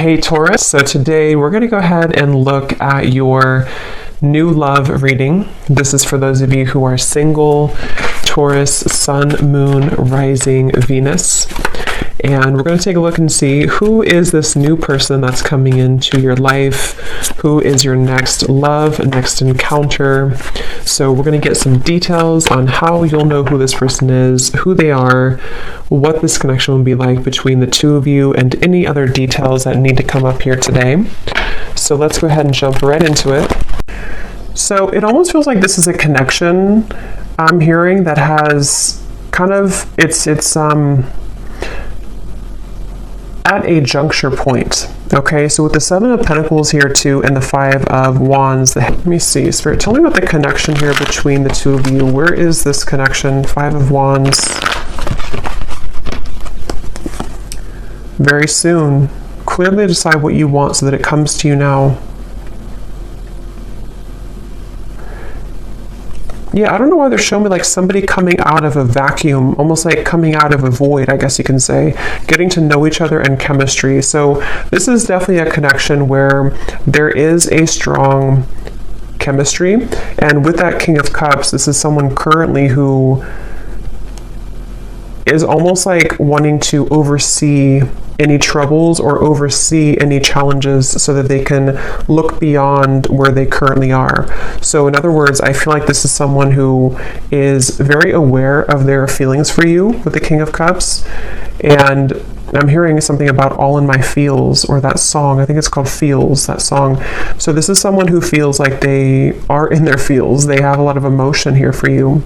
Hey Taurus, so today we're going to go ahead and look at your new love reading. This is for those of you who are single, Taurus, Sun, Moon, Rising, Venus. And we're going to take a look and see who is this new person that's coming into your life, who is your next love, next encounter. So we're going to get some details on how you'll know who this person is, who they are, what this connection will be like between the two of you, and any other details that need to come up here today. So let's go ahead and jump right into it. So it almost feels like this is a connection I'm hearing that has kind of, it's at a juncture point. Okay, so with the Seven of Pentacles here too, and the Five of Wands, let me see, Spirit, tell me about the connection here between the two of you. Where is this connection? Five of Wands. Very soon. Clearly decide what you want so that it comes to you now. Yeah, I don't know why they're showing me like somebody coming out of a vacuum, almost like coming out of a void, I guess you can say, getting to know each other and chemistry. So this is definitely a connection where there is a strong chemistry. And with that King of Cups, this is someone currently who is almost like wanting to oversee any troubles or oversee any challenges so that they can look beyond where they currently are. So in other words, I feel like this is someone who is very aware of their feelings for you with the King of Cups. And I'm hearing something about All in My Feels, or that song, I think it's called Feels, that song. So this is someone who feels like they are in their feels. They have a lot of emotion here for you.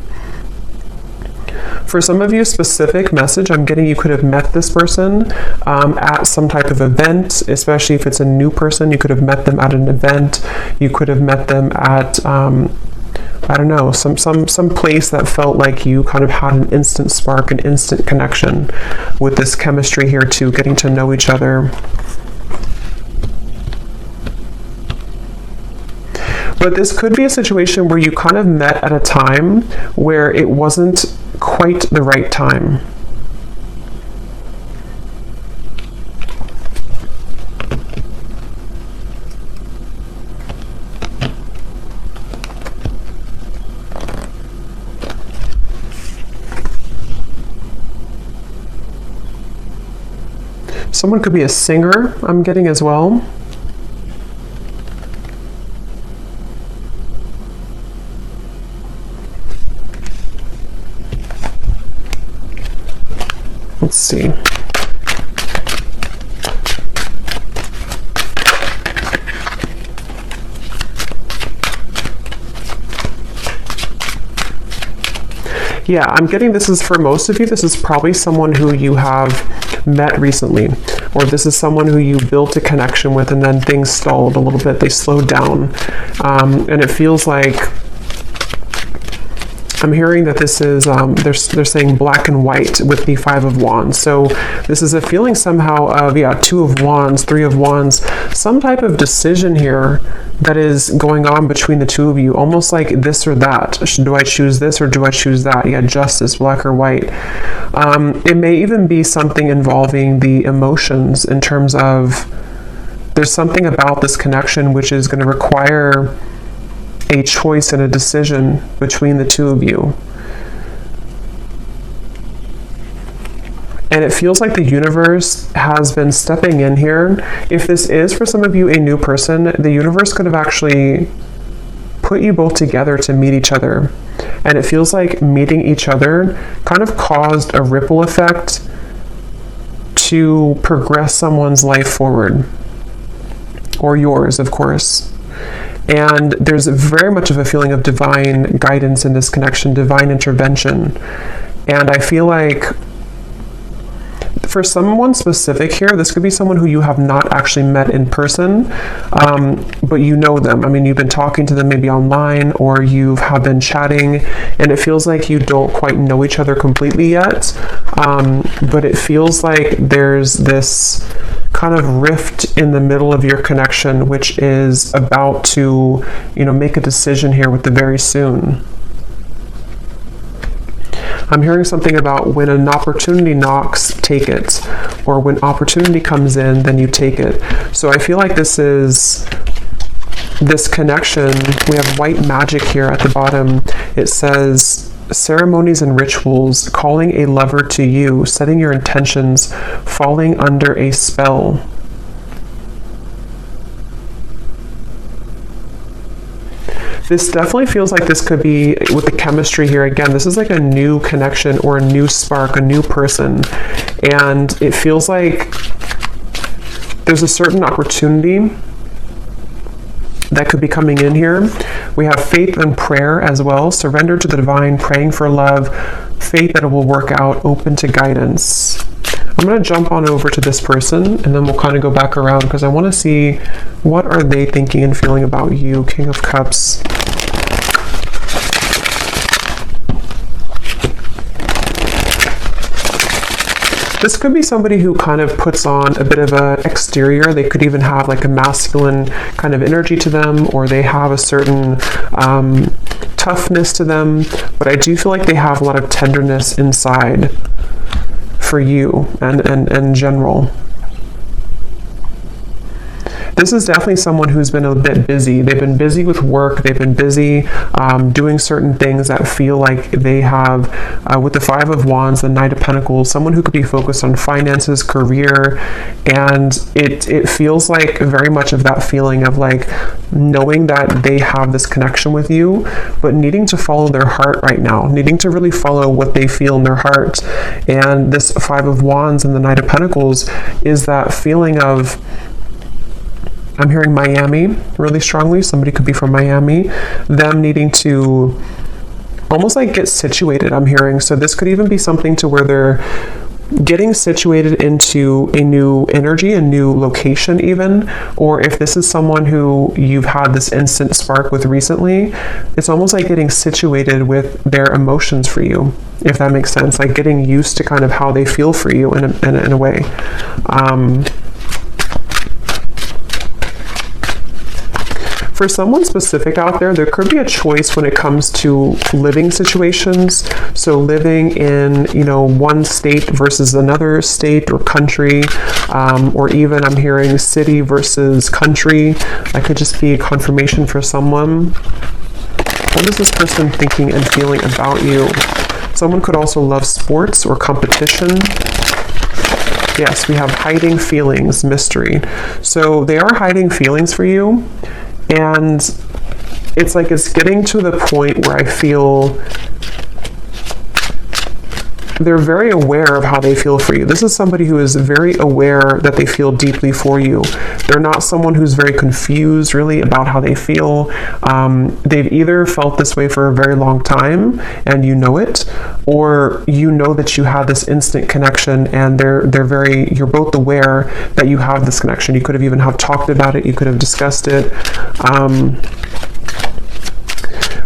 For some of you, specific message I'm getting, you could have met this person at some type of event, especially if it's a new person. You could have met them at an event. You could have met them at, I don't know, some place that felt like you kind of had an instant spark, an instant connection with this chemistry here too, getting to know each other. But this could be a situation where you kind of met at a time where it wasn't quite the right time. Someone could be a singer, I'm getting as well. Let's see. Yeah, I'm getting this is for most of you, this is probably someone who you have met recently, or this is someone who you built a connection with and then things stalled a little bit, they slowed down. And it feels like I'm hearing that this is, they're saying black and white with the Five of Wands. So this is a feeling somehow of, yeah, Two of Wands, Three of Wands, some type of decision here that is going on between the two of you, almost like this or that. Do I choose this or do I choose that? Yeah, justice, black or white. It may even be something involving the emotions in terms of there's something about this connection which is going to require a choice and a decision between the two of you. And it feels like the universe has been stepping in here. If this is for some of you a new person, the universe could have actually put you both together to meet each other. And it feels like meeting each other kind of caused a ripple effect to progress someone's life forward. Or yours, of course. And there's very much of a feeling of divine guidance in this connection, divine intervention. And I feel like for someone specific here, this could be someone who you have not actually met in person, but you know them. I mean, you've been talking to them maybe online, or you have been chatting, and it feels like you don't quite know each other completely yet. But it feels like there's this kind of rift in the middle of your connection, which is about to, make a decision here with the very soon. I'm hearing something about when an opportunity knocks, take it. Or when opportunity comes in, then you take it. So I feel like this is this connection. We have white magic here at the bottom. It says ceremonies and rituals, calling a lover to you, setting your intentions, falling under a spell. This definitely feels like this could be, with the chemistry here, again, this is like a new connection or a new spark, a new person. And it feels like there's a certain opportunity that could be coming in here. We have faith and prayer as well. Surrender to the divine, praying for love, faith that it will work out, open to guidance. I'm going to jump on over to this person, and then we'll kind of go back around because I want to see what are they thinking and feeling about you. King of Cups. This could be somebody who kind of puts on a bit of an exterior. They could even have like a masculine kind of energy to them, or they have a certain toughness to them. But I do feel like they have a lot of tenderness inside for you and in general. This is definitely someone who's been a bit busy. They've been busy with work. They've been busy doing certain things that feel like they have, with the Five of Wands, the Knight of Pentacles, someone who could be focused on finances, career, and it feels like very much of that feeling of like knowing that they have this connection with you, but needing to follow their heart right now, needing to really follow what they feel in their heart. And this Five of Wands and the Knight of Pentacles is that feeling of, I'm hearing Miami really strongly. Somebody could be from Miami. Them needing to almost like get situated, I'm hearing. So this could even be something to where they're getting situated into a new energy, a new location even. Or if this is someone who you've had this instant spark with recently, it's almost like getting situated with their emotions for you, if that makes sense. Like getting used to kind of how they feel for you in a way. For someone specific out there, there could be a choice when it comes to living situations. So living in, one state versus another state or country, or even I'm hearing city versus country. That could just be a confirmation for someone. What is this person thinking and feeling about you? Someone could also love sports or competition. Yes, we have hiding feelings, mystery. So they are hiding feelings for you. And it's like it's getting to the point where I feel they're very aware of how they feel for you. This is somebody who is very aware that they feel deeply for you. They're not someone who's very confused really about how they feel. They've either felt this way for a very long time and you know it, or you know that you have this instant connection and you're both aware that you have this connection. You could have even talked about it. You could have discussed it.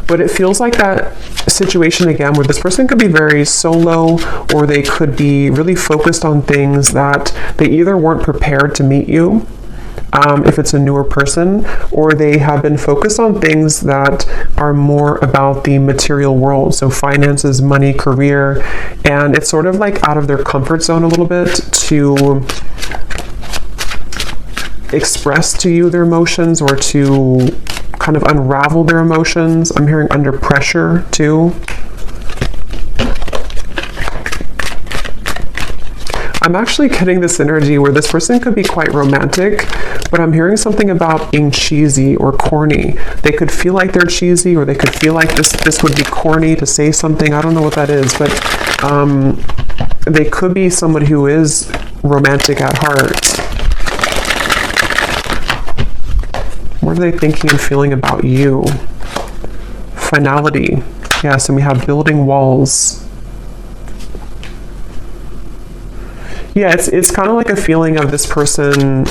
But it feels like that situation again where this person could be very solo, or they could be really focused on things that they either weren't prepared to meet you, if it's a newer person, or they have been focused on things that are more about the material world. So finances, money, career, and it's sort of like out of their comfort zone a little bit to express to you their emotions or to kind of unravel their emotions. I'm hearing under pressure too. I'm actually getting this energy where this person could be quite romantic, but I'm hearing something about being cheesy or corny. They could feel like they're cheesy, or they could feel like this would be corny to say something. I don't know what that is, but they could be someone who is romantic at heart. What are they thinking and feeling about you? Finality. Yes, and we have building walls. Yeah, it's kind of like a feeling of this person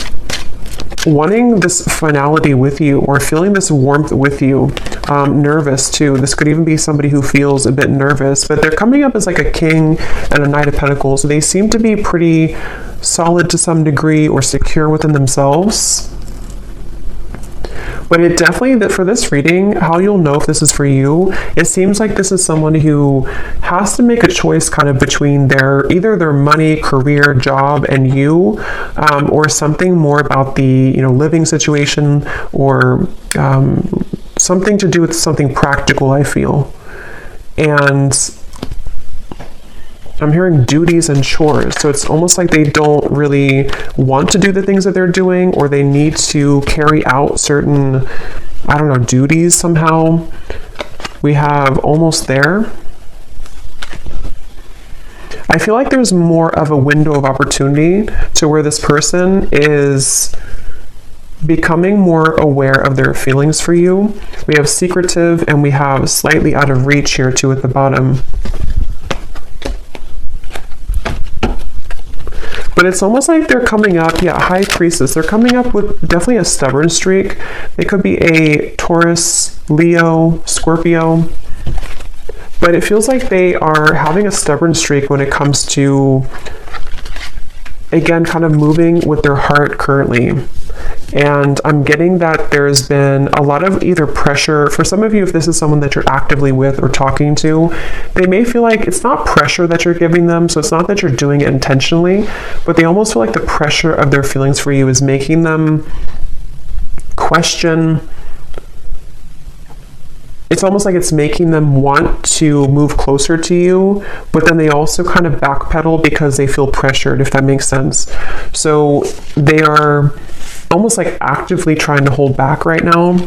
wanting this finality with you, or feeling this warmth with you. Nervous too. This could even be somebody who feels a bit nervous, but they're coming up as like a king and a Knight of Pentacles. So they seem to be pretty solid to some degree, or secure within themselves. But it definitely, that for this reading, how you'll know if this is for you, it seems like this is someone who has to make a choice kind of between either their money, career, job, and you, or something more about the, living situation, or something to do with something practical, I feel. And I'm hearing duties and chores. So it's almost like they don't really want to do the things that they're doing, or they need to carry out certain, duties somehow. We have almost there. I feel like there's more of a window of opportunity to where this person is becoming more aware of their feelings for you. We have secretive, and we have slightly out of reach here too at the bottom. But it's almost like they're coming up, High Priestess. They're coming up with definitely a stubborn streak. They could be a Taurus, Leo, Scorpio. But it feels like they are having a stubborn streak when it comes to, again, kind of moving with their heart currently. And I'm getting that there's been a lot of either pressure. For some of you, if this is someone that you're actively with or talking to, they may feel like it's not pressure that you're giving them. So it's not that you're doing it intentionally, but they almost feel like the pressure of their feelings for you is making them question. It's almost like it's making them want to move closer to you, but then they also kind of backpedal because they feel pressured, if that makes sense. So they are almost like actively trying to hold back right now.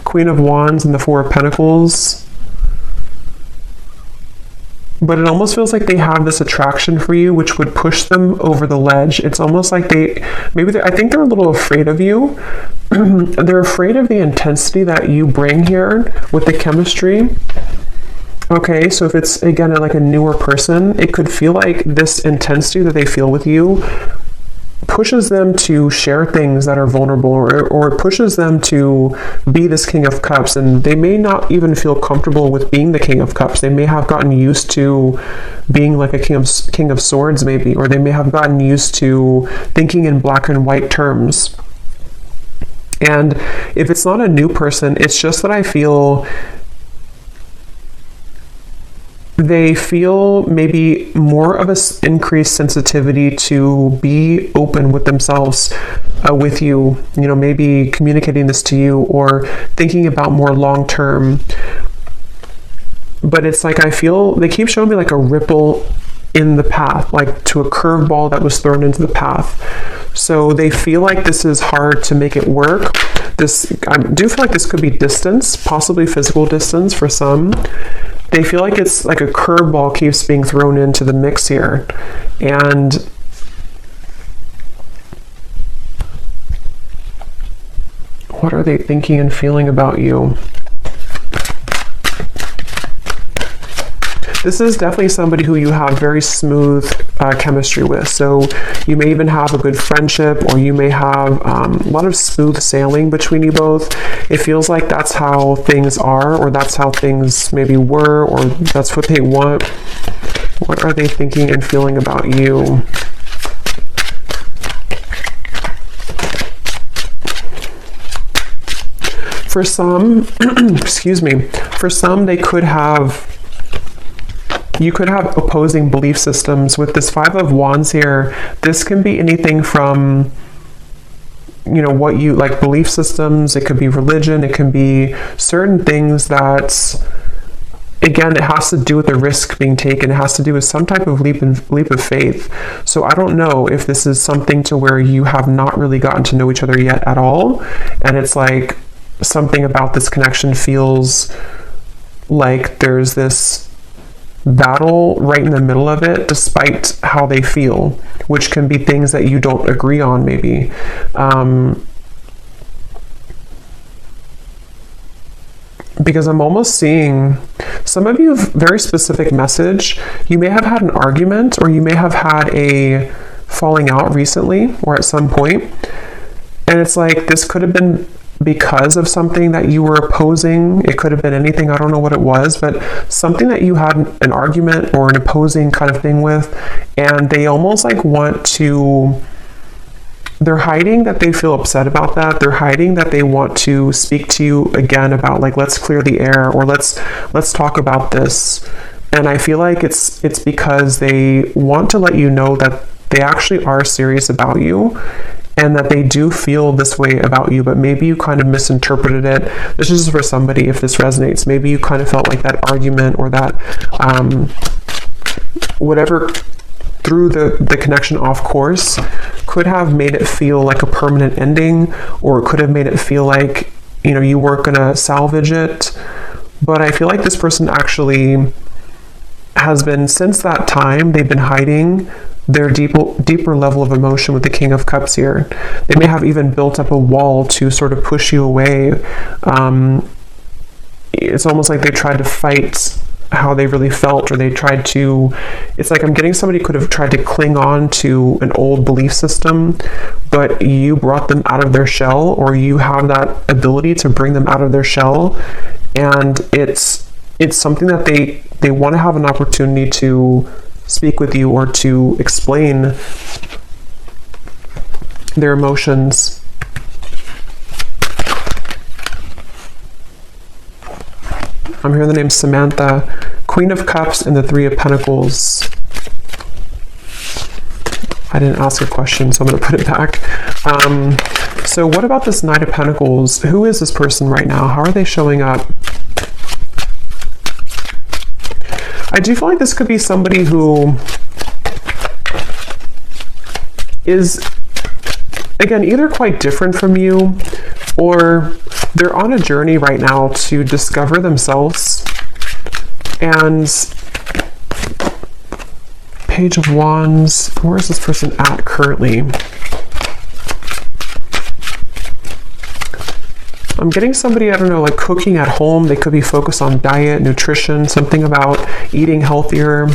Queen of Wands and the Four of Pentacles. But it almost feels like they have this attraction for you, which would push them over the ledge. It's almost like I think they're a little afraid of you. They're afraid of the intensity that you bring here with the chemistry. Okay, so if it's, again, like a newer person, it could feel like this intensity that they feel with you pushes them to share things that are vulnerable, or it pushes them to be this King of Cups, and they may not even feel comfortable with being the King of Cups. They may have gotten used to being like a King of Swords maybe, or they may have gotten used to thinking in black and white terms. And if it's not a new person, it's just that I feel they feel maybe more of an increased sensitivity to be open with themselves, with you, maybe communicating this to you or thinking about more long term. But it's like, I feel they keep showing me like a ripple in the path, like to a curveball that was thrown into the path. So they feel like this is hard to make it work. I do feel like this could be distance, possibly physical distance for some. They feel like it's like a curveball keeps being thrown into the mix here. And what are they thinking and feeling about you? This is definitely somebody who you have very smooth chemistry with. So you may even have a good friendship, or you may have a lot of smooth sailing between you both. It feels like that's how things are, or that's how things maybe were, or that's what they want. What are they thinking and feeling about you? For some, excuse me, for some you could have opposing belief systems. With this Five of Wands here, this can be anything from, what you like, belief systems. It could be religion. It can be certain things that, again, it has to do with the risk being taken. It has to do with some type of leap of faith. So I don't know if this is something to where you have not really gotten to know each other yet at all. And it's like something about this connection feels like there's this battle right in the middle of it, despite how they feel, which can be things that you don't agree on maybe. Because I'm almost seeing some of you very specific message. You may have had an argument, or you may have had a falling out recently or at some point. And it's like, this could have been because of something that you were opposing. It could have been anything. I don't know what it was, but something that you had an argument or an opposing kind of thing with, and they almost like want to they're hiding that they feel upset about that. They're hiding that they want to speak to you again about, like, let's clear the air, or let's talk about this. And I feel like it's because they want to let you know that they actually are serious about you, and that they do feel this way about you, but maybe you kind of misinterpreted it. This is for somebody, if this resonates. Maybe you kind of felt like that argument or that whatever threw the connection off course could have made it feel like a permanent ending, or it could have made it feel like, you know, you weren't gonna salvage it. But I feel like this person actually has been, since that time, they've been hiding their deeper level of emotion with the King of Cups here. They may have even built up a wall to sort of push you away. It's almost like they tried to fight how they really felt, or they tried to, it's like I'm getting somebody could have tried to cling on to an old belief system, but you brought them out of their shell, or you have that ability to bring them out of their shell. And it's something that they want to have an opportunity to speak with you, or to explain their emotions. I'm hearing the name Samantha, Queen of Cups, and the Three of Pentacles. I didn't ask a question, so I'm going to put it back. So what about this Knight of Pentacles? Who is this person right now? How are they showing up? I do feel like this could be somebody who is, again, either quite different from you, or they're on a journey right now to discover themselves. And Page of Wands, where is this person at currently? I'm getting somebody, I don't know, like cooking at home. They could be focused on diet, nutrition, something about eating healthier.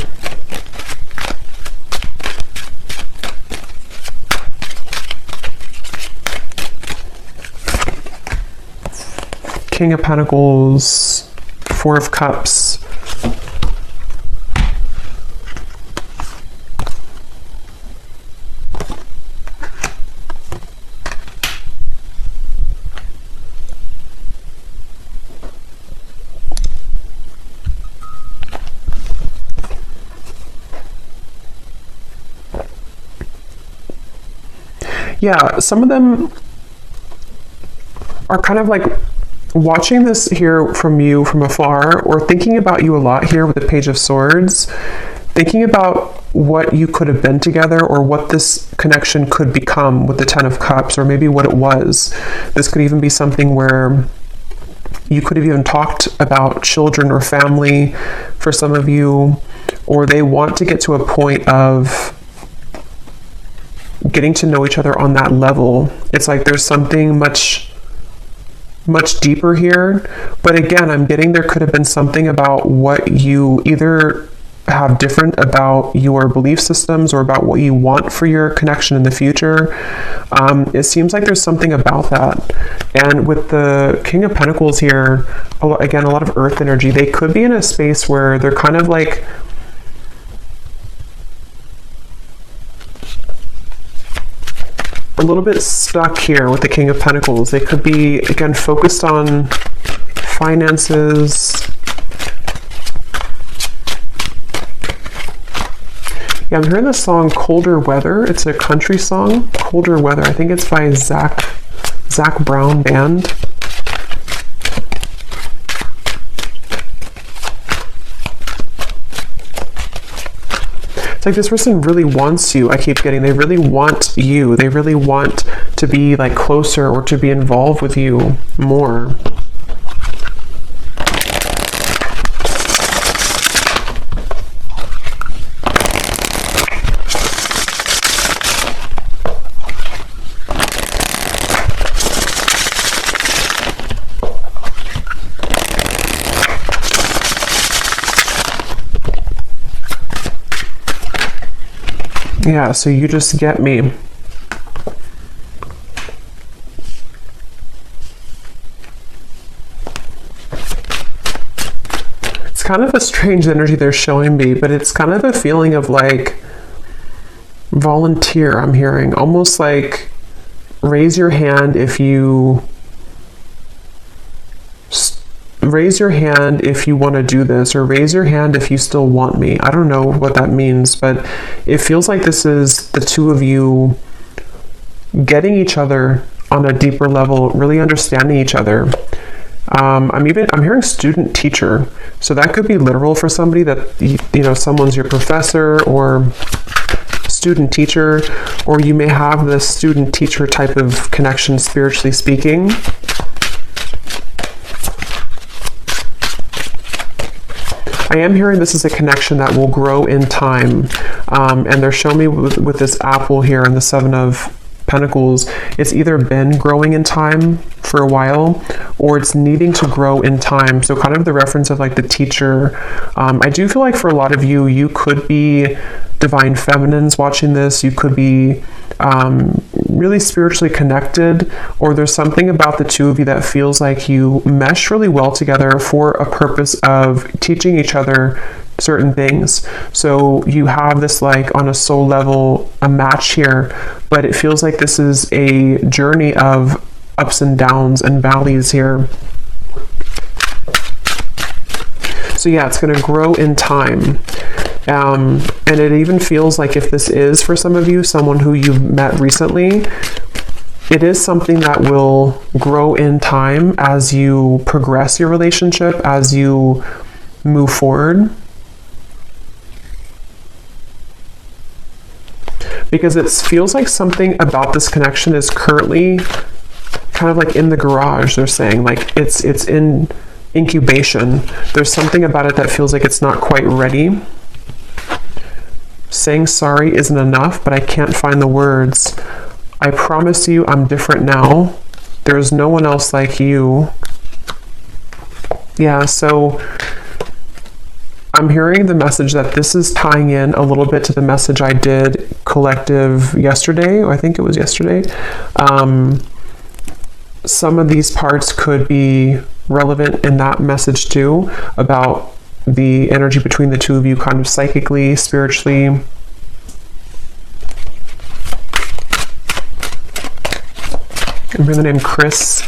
King of Pentacles, Four of Cups. Yeah, some of them are kind of like watching this here from you from afar, or thinking about you a lot here with the Page of Swords, thinking about what you could have been together, or what this connection could become with the Ten of Cups, or maybe what it was. This could even be something where you could have even talked about children or family for some of you, or they want to get to a point of getting to know each other on that level. It's like there's something much deeper here. But again, I'm getting there could have been something about what you either have different about your belief systems, or about what you want for your connection in the future. It seems like there's something about that. And with the King of Pentacles here, again, a lot of earth energy. They could be in a space where they're kind of like a little bit stuck here with the King of Pentacles. They could be, again, focused on finances. Yeah, I'm hearing the song Colder Weather. It's a country song, Colder Weather. I think it's by Zach Brown Band. It's like this person really wants you. I keep getting, they really want you. They really want to be like closer, or to be involved with you more. Yeah, so you just get me. It's kind of a strange energy they're showing me, but it's kind of a feeling of like volunteer, I'm hearing. Almost like raise your hand if you want to do this, or raise your hand if you still want me. I don't know what that means, but it feels like this is the two of you getting each other on a deeper level, really understanding each other. I'm hearing student teacher, so that could be literal for somebody, that someone's your professor or student teacher, or you may have this student teacher type of connection, spiritually speaking. I am hearing this is a connection that will grow in time, and they're showing me with this apple here and the Seven of Pentacles, it's either been growing in time for a while, or it's needing to grow in time. So kind of the reference of like the teacher. I do feel like for a lot of you, you could be divine feminines watching this. You could be really spiritually connected, or there's something about the two of you that feels like you mesh really well together for a purpose of teaching each other certain things. So you have this, like, on a soul level, a match here, but it feels like this is a journey of ups and downs and valleys here. So yeah, it's going to grow in time. And it even feels like, if this is for some of you, someone who you've met recently, it is something that will grow in time as you progress your relationship, as you move forward. Because it feels like something about this connection is currently kind of like in the garage. They're saying, like, it's in incubation. There's something about it that feels like it's not quite ready. Saying sorry isn't enough, but I can't find the words. I promise you I'm different now. There's no one else like you. Yeah, so I'm hearing the message that this is tying in a little bit to the message I did collective yesterday, or I think it was yesterday. Some of these parts could be relevant in that message too, about the energy between the two of you, kind of psychically, spiritually. I'm hearing the name Chris.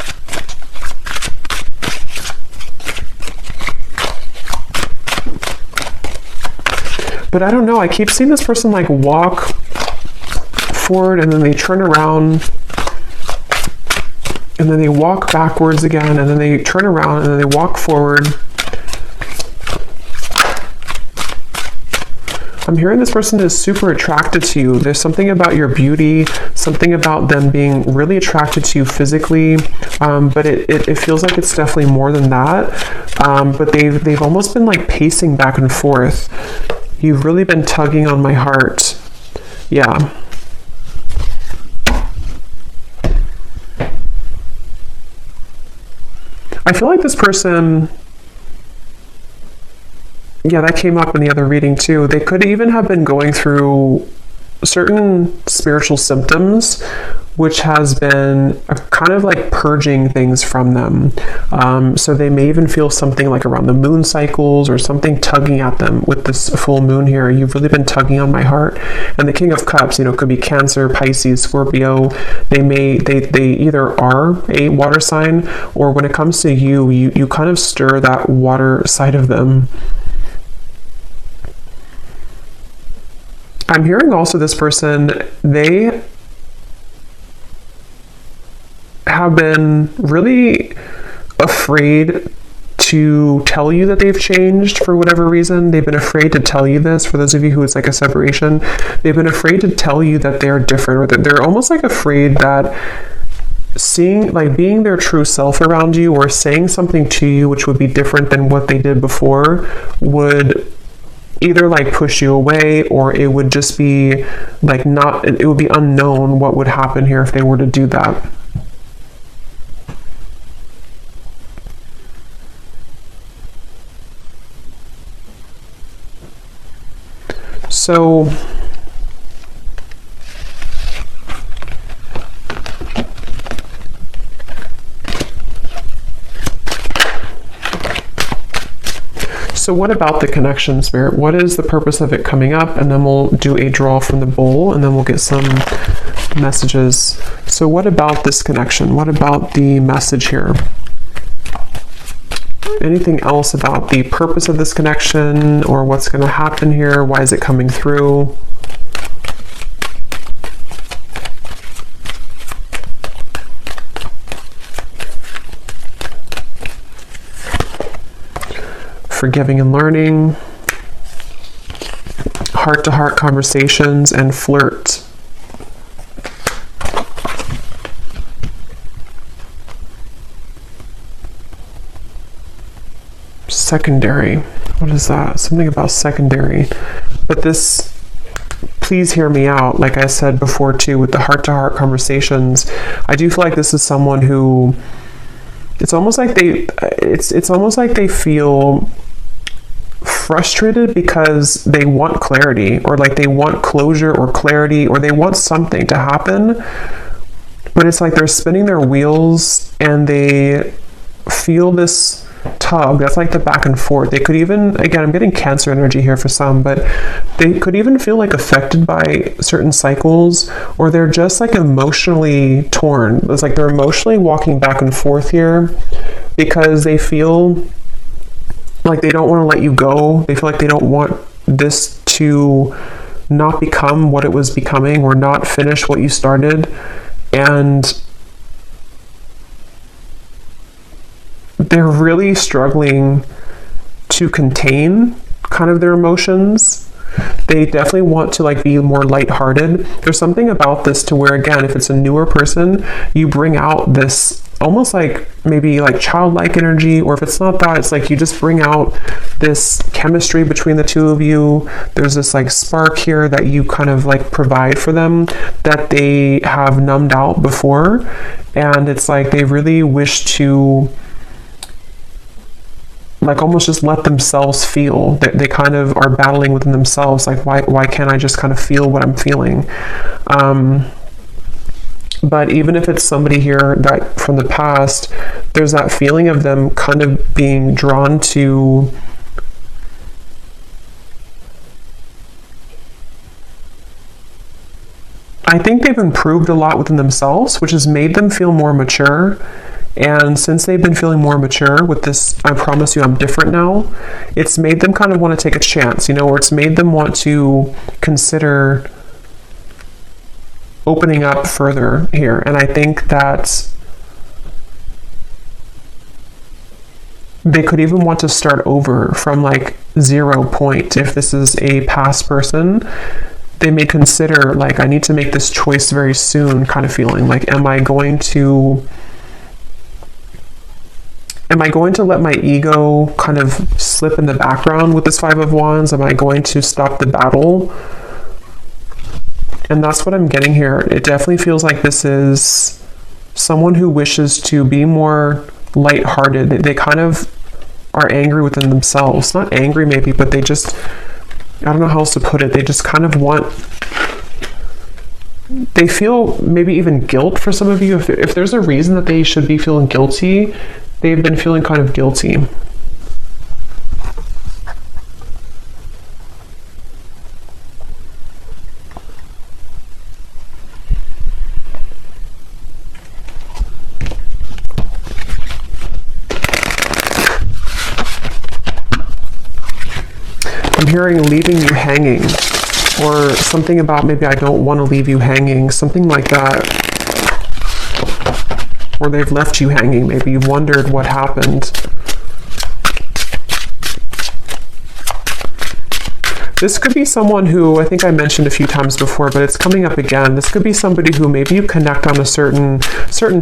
But I don't know, I keep seeing this person like walk forward and then they turn around and then they walk backwards again and then they turn around and then they walk forward. I'm hearing this person is super attracted to you. There's something about your beauty, something about them being really attracted to you physically, but it feels like it's definitely more than that. But they've almost been like pacing back and forth. You've really been tugging on my heart. Yeah. I feel like this person, yeah, that came up in the other reading too. They could even have been going through certain spiritual symptoms, which has been kind of like purging things from them. So they may even feel something like around the moon cycles or something tugging at them with this full moon here. You've really been tugging on my heart. And the King of Cups, could be Cancer, Pisces, Scorpio. They either are a water sign, or when it comes to you kind of stir that water side of them. I'm hearing also this person, they have been really afraid to tell you that they've changed for whatever reason. They've been afraid to tell you this. For those of you who it's like a separation, they've been afraid to tell you that they're different, or that they're almost like afraid that being their true self around you, or saying something to you which would be different than what they did before, would either like push you away, or it would just be like it would be unknown what would happen here if they were to do that. So what about the connection, Spirit? What is the purpose of it coming up? And then we'll do a draw from the bowl, and then we'll get some messages. So what about this connection? What about the message here? Anything else about the purpose of this connection or what's going to happen here? Why is it coming through? Forgiving and learning, heart-to-heart conversations, and flirt. Secondary. What is that? Something about secondary. But this, please hear me out. Like I said before too, with the heart-to-heart conversations, I do feel like this is someone who, it's almost like they feel frustrated because they want clarity, or like they want closure or clarity, or they want something to happen, but it's like they're spinning their wheels and they feel this tug. That's like the back and forth. They could even, again, I'm getting Cancer energy here for some, but they could even feel like affected by certain cycles, or they're just like emotionally torn. It's like they're emotionally walking back and forth here because they feel like they don't want to let you go. They feel like they don't want this to not become what it was becoming, or not finish what you started. And they're really struggling to contain kind of their emotions. They definitely want to like be more lighthearted. There's something about this to where, again, if it's a newer person, you bring out this almost like maybe like childlike energy, or if it's not that, it's like you just bring out this chemistry between the two of you. There's this like spark here that you kind of like provide for them that they have numbed out before, and it's like they really wish to like almost just let themselves feel. They kind of are battling within themselves, like why can't I just kind of feel what I'm feeling? But even if it's somebody here that from the past, there's that feeling of them kind of being drawn to I think they've improved a lot within themselves, which has made them feel more mature. And since they've been feeling more mature with this, I promise you I'm different now, it's made them kind of want to take a chance, or it's made them want to consider opening up further here. And I think that they could even want to start over from like 0 point. If this is a past person, they may consider like, I need to make this choice very soon, kind of feeling like, am I going to let my ego kind of slip in the background with this Five of Wands? Am I going to stop the battle? And that's what I'm getting here. It definitely feels like this is someone who wishes to be more lighthearted. They kind of are angry within themselves. Not angry maybe, but they just, I don't know how else to put it. They just kind of want, they feel maybe even guilt for some of you. If there's a reason that they should be feeling guilty, they've been feeling kind of guilty. I'm hearing leaving you hanging, or something about maybe I don't want to leave you hanging, something like that. Or they've left you hanging. Maybe you've wondered what happened. This could be someone who, I think I mentioned a few times before, but it's coming up again. This could be somebody who maybe you connect on a certain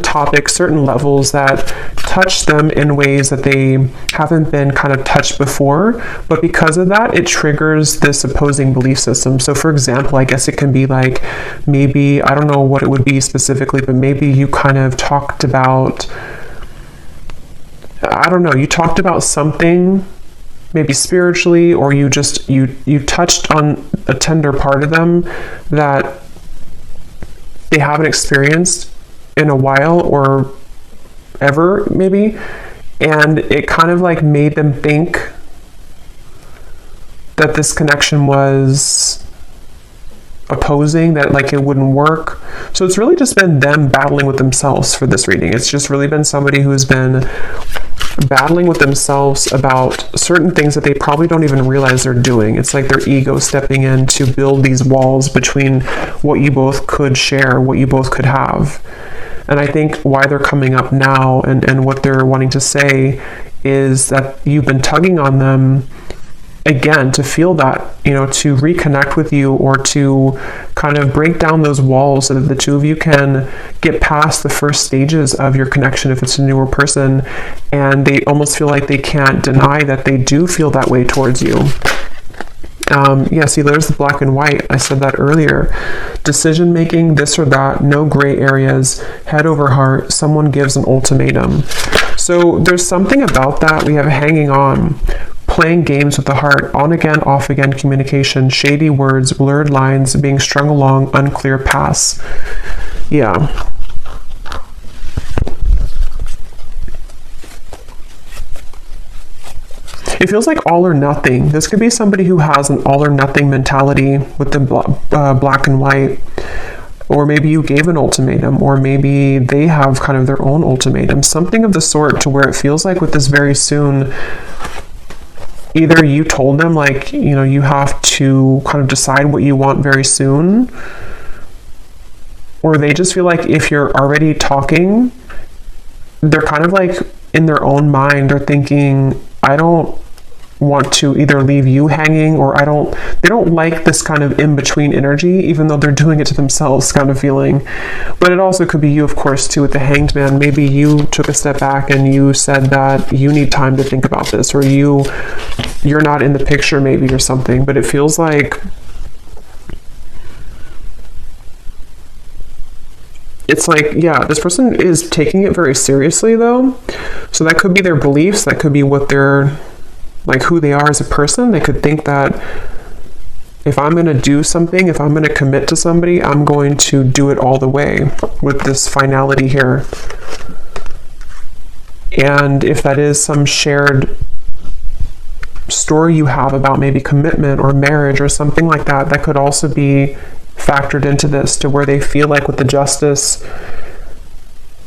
topic, certain levels that touch them in ways that they haven't been kind of touched before. But because of that, it triggers this opposing belief system. So for example, I guess it can be like, maybe, I don't know what it would be specifically, but maybe you kind of talked about, I don't know, you talked about something maybe spiritually, or you just you touched on a tender part of them that they haven't experienced in a while or ever maybe, and it kind of like made them think that this connection was opposing, that like it wouldn't work. So it's really just been them battling with themselves for this reading. It's just really been somebody who's been battling with themselves about certain things that they probably don't even realize they're doing. It's like their ego stepping in to build these walls between what you both could share, what you both could have. And I think why they're coming up now and what they're wanting to say is that you've been tugging on them again to feel that, you know, to reconnect with you, or to kind of break down those walls so that the two of you can get past the first stages of your connection if it's a newer person, and they almost feel like they can't deny that they do feel that way towards you. Yeah, see, there's the black and white. I said that earlier. Decision making, this or that, no gray areas, head over heart, someone gives an ultimatum. So there's something about that. We have hanging on, playing games with the heart, on again, off again communication, shady words, blurred lines, being strung along, unclear paths. Yeah. It feels like all or nothing. This could be somebody who has an all or nothing mentality with the black and white. Or maybe you gave an ultimatum, or maybe they have kind of their own ultimatum. Something of the sort, to where it feels like with this very soon, either you told them, like, you know, you have to kind of decide what you want very soon, or they just feel like if you're already talking, they're kind of like in their own mind are thinking, I don't want to either leave you hanging, or they don't like this kind of in-between energy, even though they're doing it to themselves kind of feeling. But it also could be you, of course, too, with the Hanged Man. Maybe you took a step back and you said that you need time to think about this, or you're not in the picture maybe, or something. But it feels like it's like, yeah, this person is taking it very seriously though. So that could be their beliefs, that could be what they're like, who they are as a person. They could think that if I'm going to do something, if I'm going to commit to somebody, I'm going to do it all the way with this finality here. And if that is some shared story you have about maybe commitment or marriage or something like that, that could also be factored into this, to where they feel like with the Justice,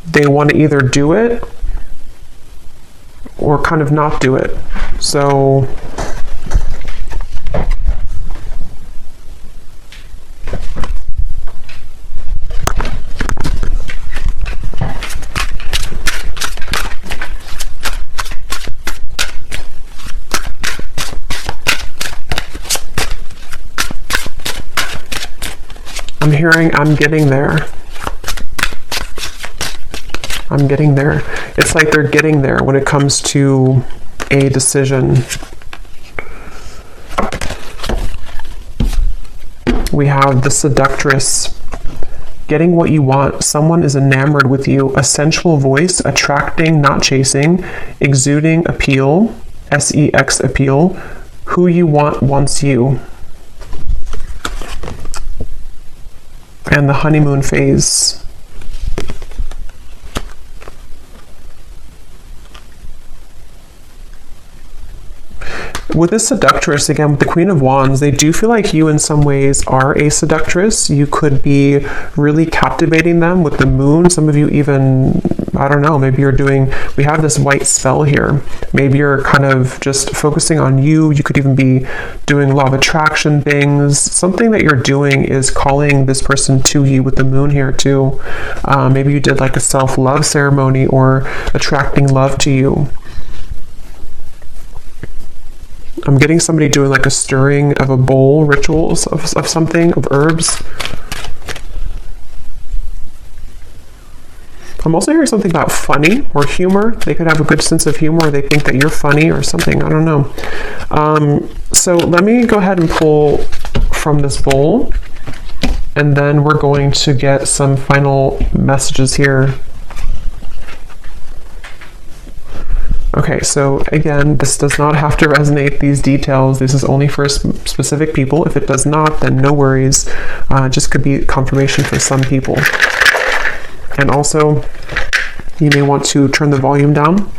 they want to either do it or kind of not do it. So I'm hearing, I'm getting there. I'm getting there. It's like they're getting there when it comes to a decision. We have the Seductress. Getting what you want. Someone is enamored with you. A sensual voice, attracting, not chasing, exuding appeal, sex appeal. Who you want wants you. And the honeymoon phase. With this Seductress, again, with the Queen of Wands, they do feel like you in some ways are a seductress. You could be really captivating them with the moon. Some of you even, I don't know, maybe you're doing, we have this white spell here. Maybe you're kind of just focusing on you. You could even be doing law of attraction things. Something that you're doing is calling this person to you with the moon here too. Maybe you did like a self-love ceremony, or attracting love to you. I'm getting somebody doing like a stirring of a bowl, rituals of something, of herbs. I'm also hearing something about funny or humor. They could have a good sense of humor, or they think that you're funny or something. I don't know. So let me go ahead and pull from this bowl, and then we're going to get some final messages here. Okay, so again, this does not have to resonate, these details. This is only for specific people. If it does not, then no worries. Just could be confirmation for some people. And also, you may want to turn the volume down.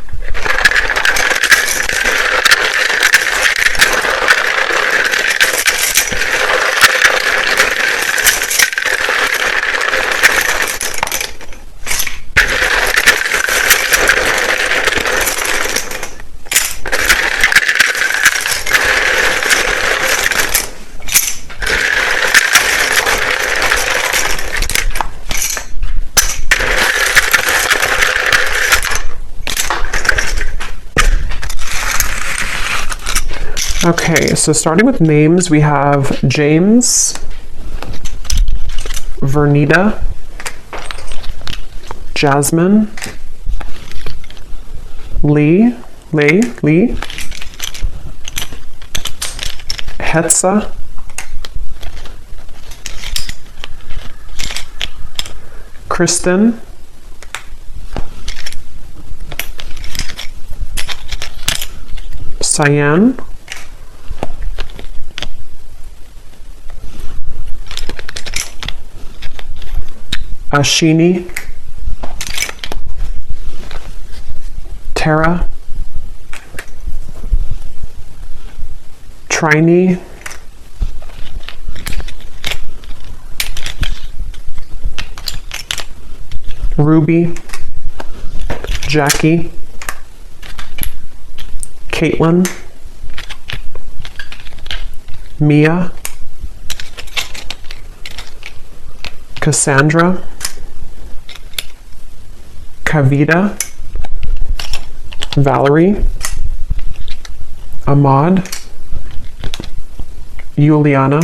Okay, so starting with names, we have James, Vernita, Jasmine, Lee, Hetza, Kristen, Cyan, Ashini, Tara, Trini, Ruby, Jackie, Caitlin, Mia, Cassandra, Kavita, Valerie, Ahmad, Juliana,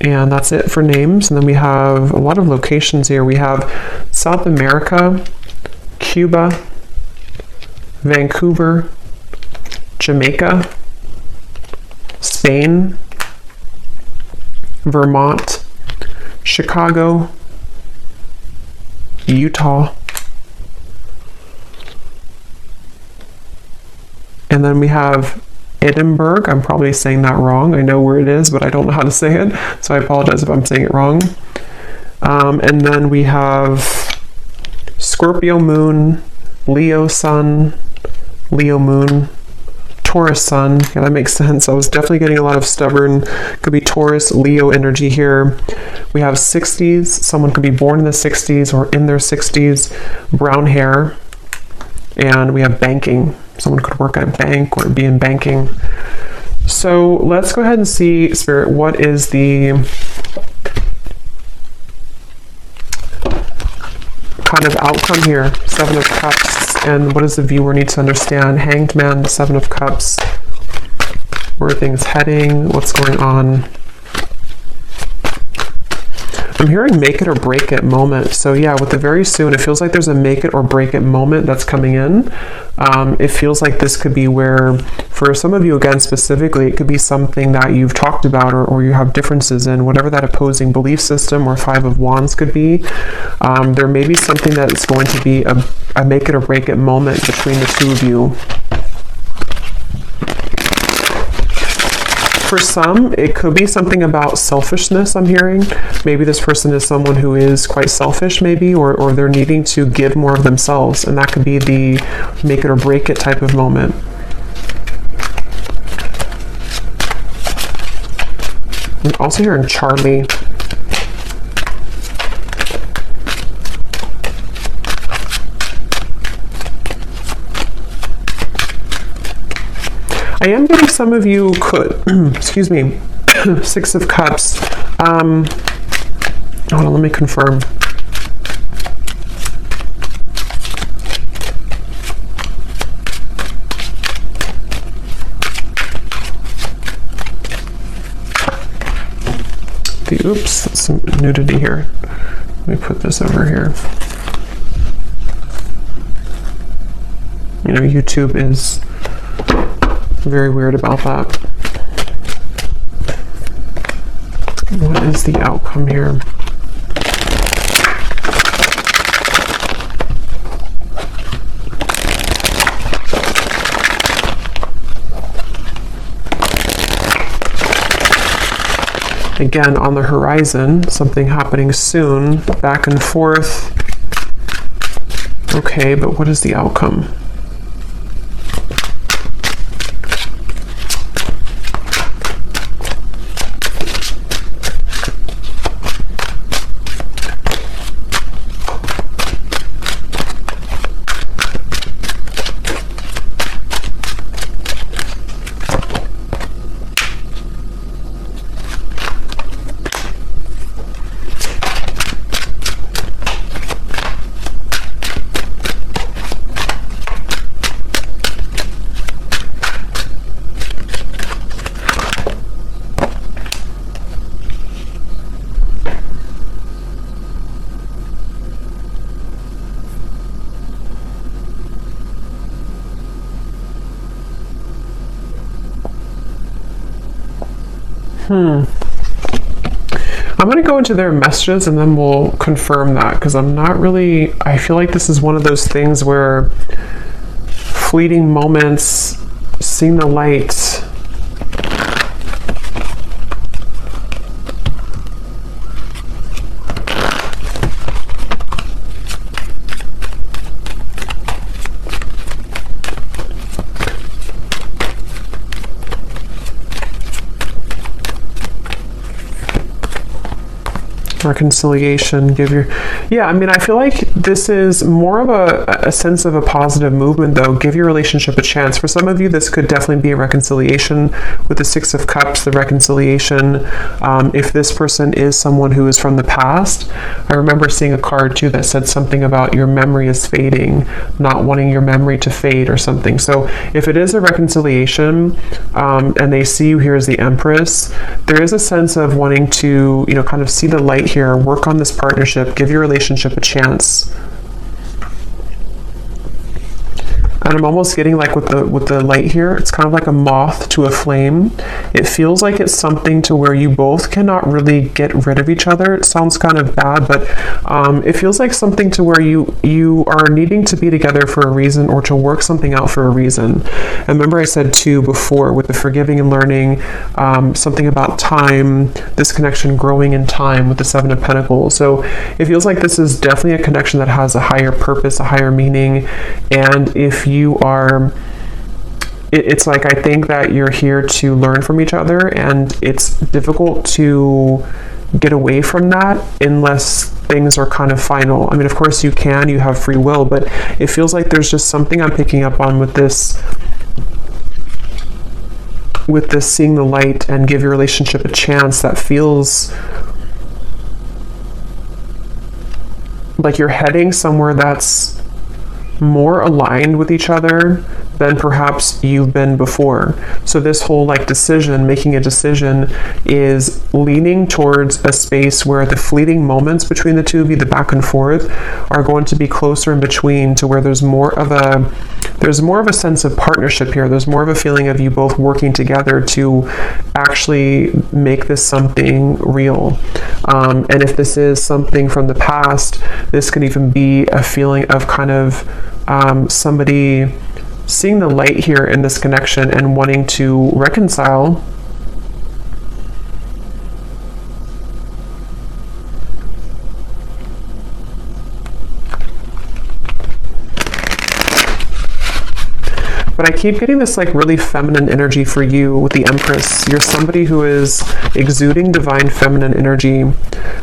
and that's it for names. And then we have a lot of locations here. We have South America, Cuba, Vancouver, Jamaica, Spain, Vermont, Chicago, Utah, and then we have Edinburgh. I'm probably saying that wrong. I know where it is, but I don't know how to say it, so I apologize if I'm saying it wrong. And then we have Scorpio moon, Leo sun, Leo moon, Taurus sun. Yeah, that makes sense. I was definitely getting a lot of stubborn, could be Taurus, Leo energy here. We have 60s. Someone could be born in the 60s or in their 60s, brown hair. And we have banking. Someone could work at a bank or be in banking. So let's go ahead and see, Spirit, what is the kind of outcome here? Seven of Cups. And what does the viewer need to understand? Hanged Man, the Seven of Cups. Where are things heading? What's going on? I'm hearing make it or break it moment. So yeah, with the very soon, it feels like there's a make it or break it moment that's coming in. It feels like this could be where, for some of you again specifically, it could be something that you've talked about or you have differences in, whatever that opposing belief system or Five of Wands could be. There may be something that's going to be a make it or break it moment between the two of you. For some, it could be something about selfishness, I'm hearing. Maybe this person is someone who is quite selfish, maybe, or they're needing to give more of themselves, and that could be the make it or break it type of moment. I'm also hearing Charlie. I am getting some of you could, excuse me, Six of Cups. Hold on, let me confirm. Oops, some nudity here. Let me put this over here. You know, YouTube is very weird about that. What is the outcome here? Again, on the horizon, something happening soon, back and forth. Okay, but what is the outcome? I'm going to go into their messages and then we'll confirm that, because I feel like this is one of those things where fleeting moments, seeing the light. Reconciliation, I feel like this is more of a sense of a positive movement, though. Give your relationship a chance. For some of you, this could definitely be a reconciliation with the Six of Cups, the reconciliation. If this person is someone who is from the past, I remember seeing a card too that said something about your memory is fading, not wanting your memory to fade or something. So if it is a reconciliation, and they see you here as the Empress, there is a sense of wanting to, kind of see the light here, work on this partnership, give your relationship a chance. And I'm almost getting like with the light here, it's kind of like a moth to a flame. It feels like it's something to where you both cannot really get rid of each other. It sounds kind of bad, but it feels like something to where you are needing to be together for a reason, or to work something out for a reason. And remember I said too before with the forgiving and learning, something about time, this connection growing in time with the Seven of Pentacles. So it feels like this is definitely a connection that has a higher purpose, a higher meaning. And if you are, it's like, I think that you're here to learn from each other, and it's difficult to get away from that unless things are kind of final. I mean, of course you have free will, but it feels like there's just something I'm picking up on with this seeing the light and give your relationship a chance, that feels like you're heading somewhere that's more aligned with each other than perhaps you've been before. So this whole making a decision is leaning towards a space where the fleeting moments between the two of you, the back and forth, are going to be closer in between, to where there's more of a sense of partnership here. There's more of a feeling of you both working together to actually make this something real. And if this is something from the past, this could even be a feeling of kind of somebody seeing the light here in this connection and wanting to reconcile. But I keep getting this really feminine energy for you with the Empress. You're somebody who is exuding divine feminine energy.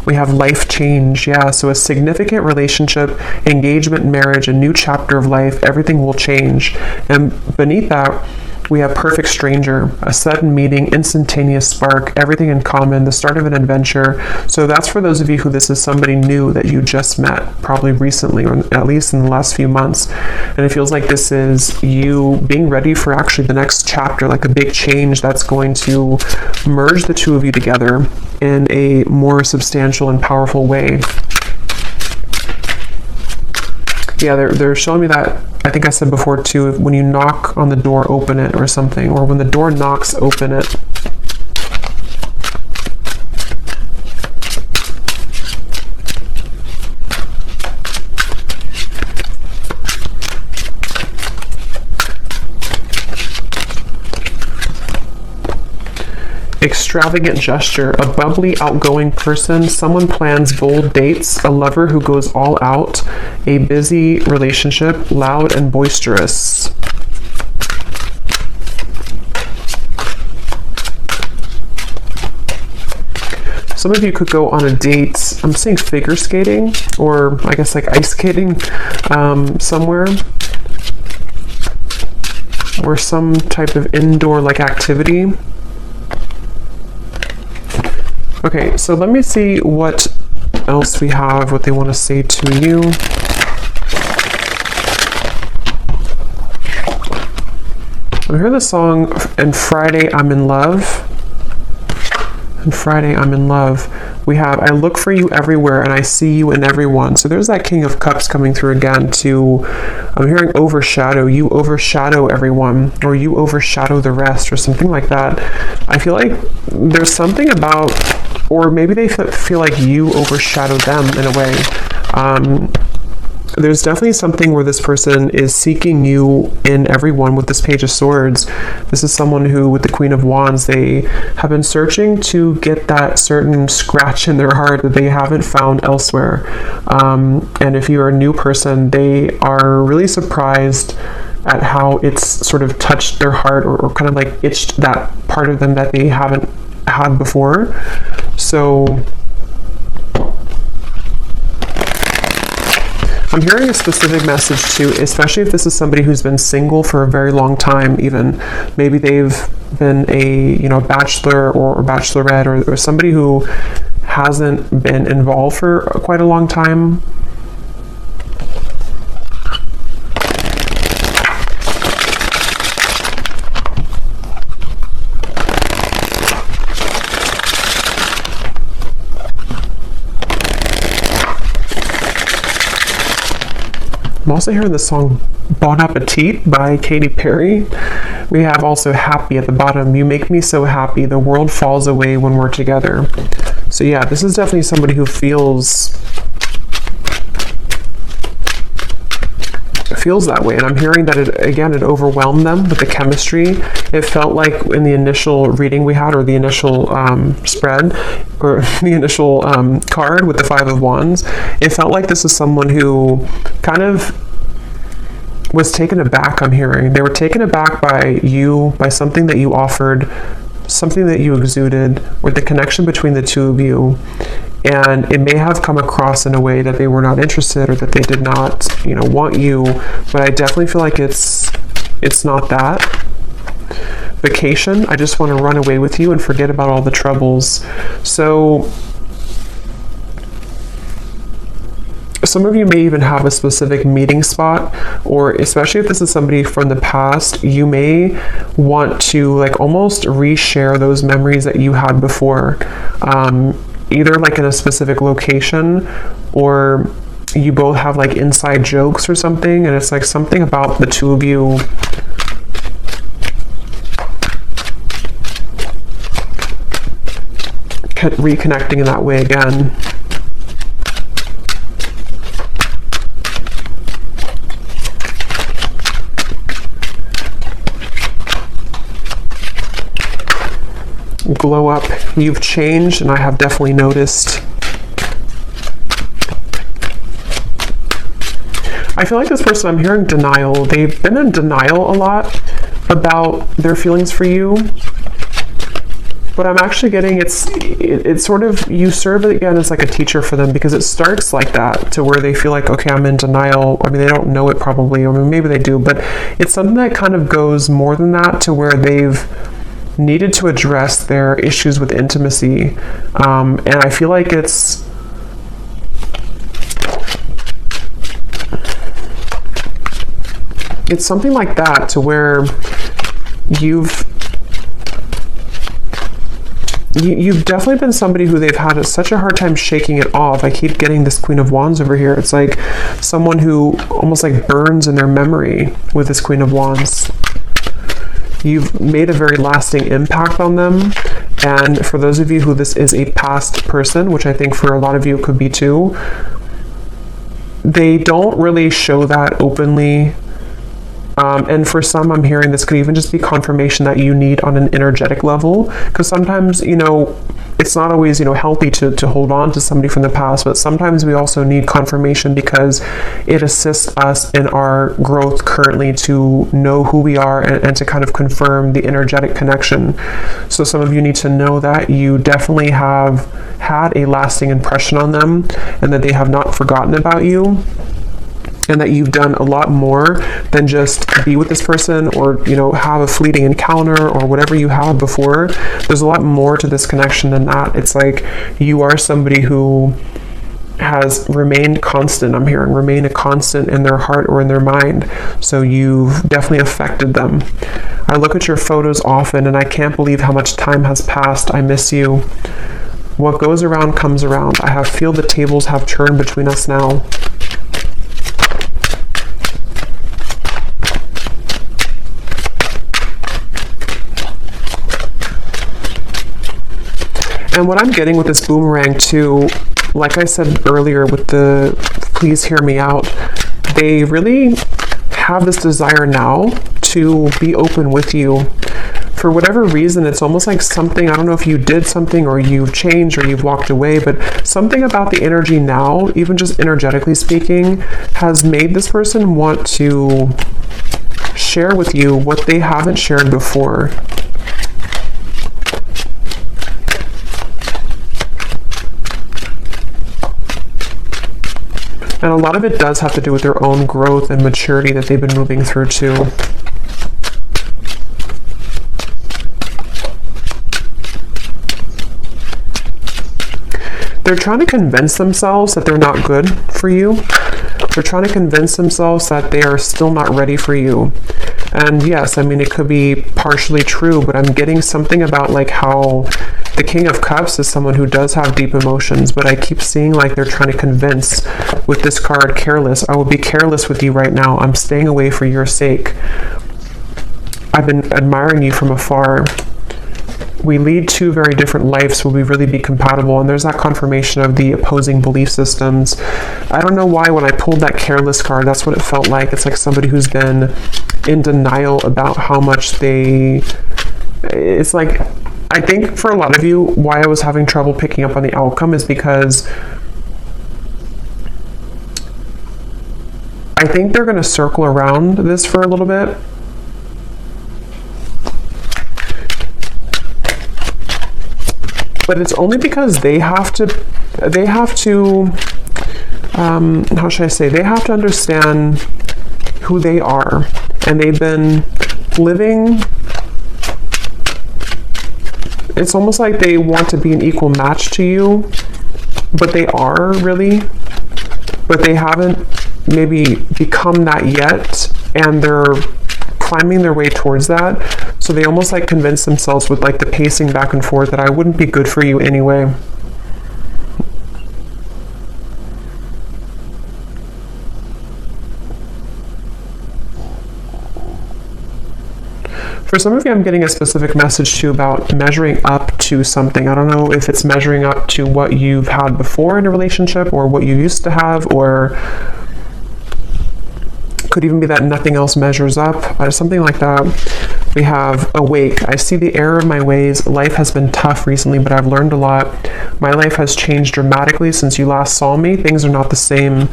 We have life change, so a significant relationship, engagement, marriage, a new chapter of life, everything will change. And beneath that, we have perfect stranger, a sudden meeting, instantaneous spark, everything in common, the start of an adventure. So that's for those of you who this is somebody new that you just met, probably recently, or at least in the last few months. And it feels like this is you being ready for actually the next chapter, like a big change that's going to merge the two of you together in a more substantial and powerful way. Yeah, they're showing me that. I think I said before too, when you knock on the door, open it, or something, or when the door knocks, open it. Extravagant gesture, a bubbly, outgoing person, someone plans bold dates, a lover who goes all out, a busy relationship, loud and boisterous. Some of you could go on a date, I'm seeing figure skating, or I guess ice skating somewhere, or some type of indoor activity. Okay, so let me see what else we have, what they want to say to you. I heard the song, "And Friday I'm in Love." And Friday I'm in love. We have, I look for you everywhere and I see you in everyone. So there's that King of Cups coming through again to, I'm hearing overshadow. You overshadow everyone, or you overshadow the rest, or something like that. I feel like there's something about, or maybe they feel like you overshadow them in a way. There's definitely something where this person is seeking you in everyone with this Page of Swords. This is someone who, with the Queen of Wands, they have been searching to get that certain scratch in their heart that they haven't found elsewhere. And if you're a new person, they are really surprised at how it's sort of touched their heart, or kind of like itched that part of them that they haven't had before. So I'm hearing a specific message too, especially if this is somebody who's been single for a very long time. Even maybe they've been a bachelor or bachelorette, or somebody who hasn't been involved for quite a long time. I'm also hearing the song Bon Appetit by Katy Perry. We have also Happy at the bottom. You make me so happy. The world falls away when we're together. So yeah, this is definitely somebody who feels that way. And I'm hearing that it overwhelmed them with the chemistry. It felt like in the initial reading we had, or the initial spread, or the initial card with the Five of Wands, it felt like this is someone who kind of was taken aback. I'm hearing they were taken aback by you, by something that you offered, something that you exuded, or the connection between the two of you. And it may have come across in a way that they were not interested, or that they did not, want you. But I definitely feel like it's not that. Vacation, I just want to run away with you and forget about all the troubles. So some of you may even have a specific meeting spot, or especially if this is somebody from the past, you may want to like almost reshare those memories that you had before. Either like in a specific location, or you both have like inside jokes or something, and it's like something about the two of you reconnecting in that way again. Glow up. You've changed, and I have definitely noticed. I feel like this person, I'm hearing denial. They've been in denial a lot about their feelings for you. But I'm actually getting it's sort of, you serve it again as like a teacher for them, because it starts like that, to where they feel like, okay, I'm in denial. I mean, they don't know it probably, or maybe they do, but it's something that kind of goes more than that, to where they've needed to address their issues with intimacy. And I feel like it's something like that, to where you've definitely been somebody who they've had such a hard time shaking it off. I keep getting this Queen of Wands over here. It's like someone who almost like burns in their memory with this Queen of Wands. You've made a very lasting impact on them. And for those of you who this is a past person, which I think for a lot of you it could be too, they don't really show that openly. And for some, I'm hearing this could even just be confirmation that you need on an energetic level, because sometimes, it's not always, healthy to hold on to somebody from the past, but sometimes we also need confirmation, because it assists us in our growth currently to know who we are, and to kind of confirm the energetic connection. So some of you need to know that you definitely have had a lasting impression on them, and that they have not forgotten about you. And that you've done a lot more than just be with this person, or have a fleeting encounter, or whatever you had before. There's a lot more to this connection than that. It's like you are somebody who has remained constant. I'm hearing remain a constant in their heart or in their mind. So you've definitely affected them. I look at your photos often, and I can't believe how much time has passed. I miss you. What goes around comes around. I feel the tables have turned between us now. And what I'm getting with this boomerang too, like I said earlier with the please hear me out, they really have this desire now to be open with you. For whatever reason, it's almost like something, I don't know if you did something or you've changed or you've walked away, but something about the energy now, even just energetically speaking, has made this person want to share with you what they haven't shared before. And a lot of it does have to do with their own growth and maturity that they've been moving through too. They're trying to convince themselves that they're not good for you. They're trying to convince themselves that they are still not ready for you. And yes, I mean, it could be partially true, but I'm getting something about like how the King of Cups is someone who does have deep emotions, but I keep seeing like they're trying to convince with this card, careless. I will be careless with you right now. I'm staying away for your sake. I've been admiring you from afar. We lead two very different lives. Will we really be compatible? And there's that confirmation of the opposing belief systems. I don't know why when I pulled that careless card, that's what it felt like. It's like somebody who's been in denial about how much it's like, I think for a lot of you, why I was having trouble picking up on the outcome is because I think they're going to circle around this for a little bit. But it's only because they have to, how should I say, they have to understand who they are. And they've been living, it's almost like they want to be an equal match to you, but they are really, but they haven't maybe become that yet, and they're climbing their way towards that. So they almost like convince themselves with like the pacing back and forth that I wouldn't be good for you anyway. For some of you, I'm getting a specific message too about measuring up to something. I don't know if it's measuring up to what you've had before in a relationship or what you used to have, or could even be that nothing else measures up, something like that. We have awake. I see the error of my ways. Life has been tough recently, but I've learned a lot. My life has changed dramatically since you last saw me. Things are not the same.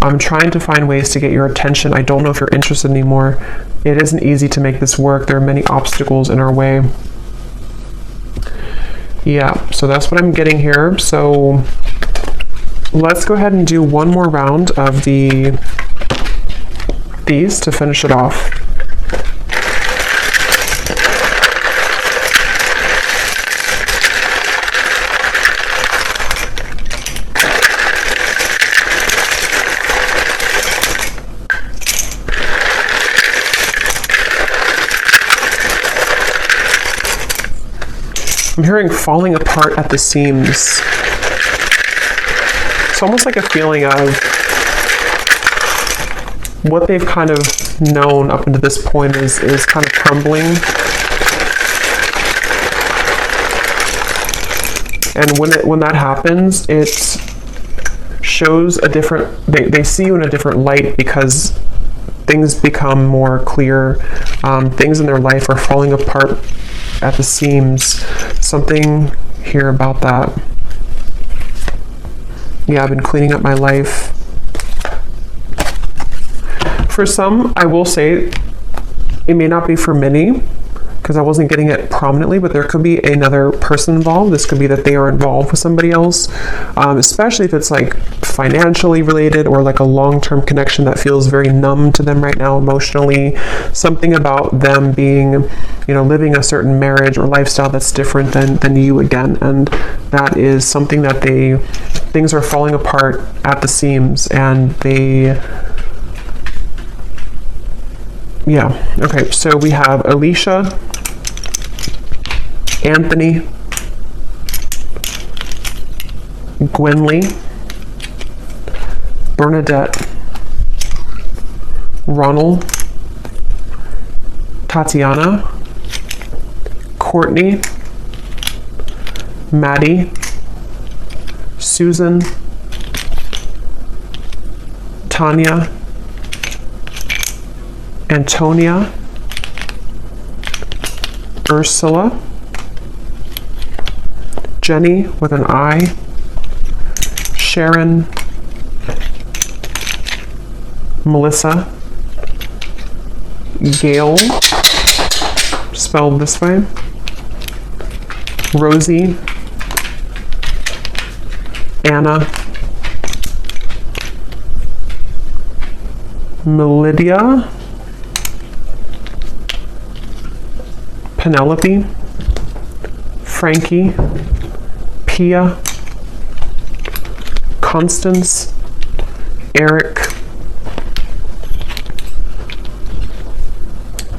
I'm trying to find ways to get your attention. I don't know if you're interested anymore. It isn't easy to make this work. There are many obstacles in our way. Yeah, so that's what I'm getting here. So let's go ahead and do one more round of these to finish it off. I'm hearing falling apart at the seams. It's almost like a feeling of what they've kind of known up until this point is kind of crumbling. And when that happens, it shows a different, they see you in a different light because things become more clear. Things in their life are falling apart at the seams. Something here about that. Yeah, I've been cleaning up my life. For some, I will say, it may not be for many, because I wasn't getting it prominently, but there could be another person involved. This could be that they are involved with somebody else, especially if it's like financially related or like a long-term connection that feels very numb to them right now emotionally. Something about them being, living a certain marriage or lifestyle that's different than you again. And that is something that things are falling apart at the seams, and yeah. Okay, so we have Alicia, Anthony, Gwynly, Bernadette, Ronald, Tatiana, Courtney, Maddie, Susan, Tanya, Antonia, Ursula, Jenny with an I, Sharon, Melissa, Gail, spelled this way, Rosie, Anna, Melidia, Penelope, Frankie, Pia, Constance, Eric,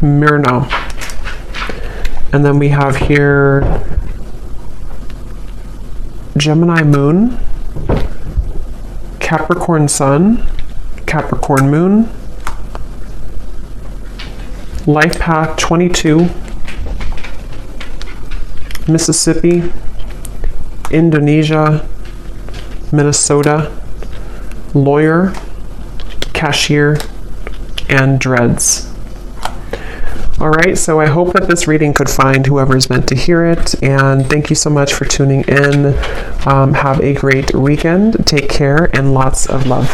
Myrna. And then we have here Gemini Moon, Capricorn Sun, Capricorn Moon, Life Path 22, Mississippi, Indonesia, Minnesota, Lawyer, Cashier, and Dreads. All right, so I hope that this reading could find whoever's meant to hear it, and thank you so much for tuning in. Have a great weekend. Take care, and lots of love.